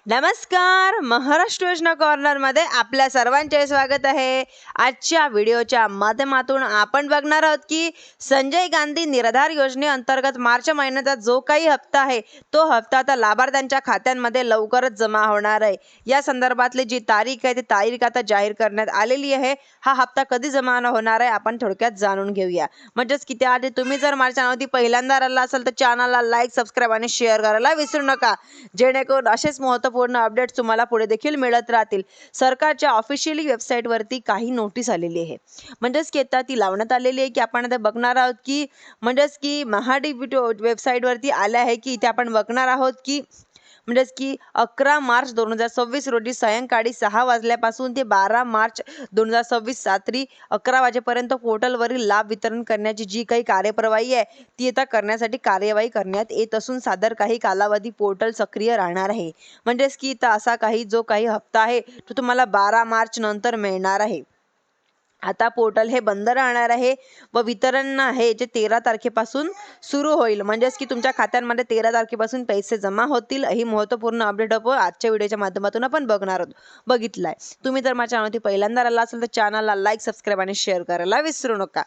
नमस्कार. महाराष्ट्र योजना कॉर्नरमध्ये आपल्या सर्वांचे स्वागत आहे. आजच्या व्हिडिओच्या माध्यमातून आपण बघणार आहोत की संजय गांधी निराधार योजनेअंतर्गत मार्च महिन्याचा जो काही हप्ता आहे तो हप्ता आता लाभार्थ्यांच्या खात्यांमध्ये लवकरच जमा होणार आहे. या संदर्भातली जी तारीख आहे ती तारीख आता जाहीर करण्यात आलेली आहे. हा हप्ता कधी जमा होणार आहे आपण थोडक्यात जाणून घेऊया. म्हणजेच की त्याआधी तुम्ही जर माझ्या चॅनलवरती पहिल्यांदा आला असाल तर चॅनलला लाईक, सबस्क्राईब आणि शेअर करायला विसरू नका, जेणेकरून असेच महत्त्वपूर्ण अपडेट्स तुम्हाला पुढे देखील मिळत राहतील. सरकारच्या ऑफिशियली वेबसाईटवरती काही नोटीस आलेली आहे, म्हणजेच की आता ती लावण्यात आलेली आहे की आपण आता बघणार आहोत की म्हणजेच की महाडीबीटी वेबसाईटवरती आले आहे की इथे आपण बघणार आहोत की म्हणजेच की 11 मार्च 2026 रोजी सायंकाळी 6 वाजल्यापासून ते 12 मार्च 2026 रात्री 11 वाजेपर्यंत पोर्टलवरील लाभ वितरण करण्याची जी काही कार्यप्रवाही आहे ती आता करण्यासाठी कार्यवाही करण्यात येत असून सादर काही कालावधी पोर्टल सक्रिय राहणार आहे. म्हणजेच की इथं असा काही जो काही हप्ता आहे तो तुम्हाला 12 मार्च नंतर मिळणार आहे. आता पोर्टल हे बंद राहणार आहे व वितरण आहे जे 13 तारखेपासून सुरू होईल. म्हणजेच की तुमच्या खात्यांमध्ये 13 तारखेपासून पैसे जमा होतील. ही महत्त्वपूर्ण अपडेट आपण आजच्या व्हिडिओच्या माध्यमातून आपण बघणार आहोत. बघितलाय तुम्ही जर माझ्या चॅनलवरती पहिल्यांदा आला असेल तर चॅनलला लाईक, सबस्क्राईब आणि शेअर करायला विसरू नका.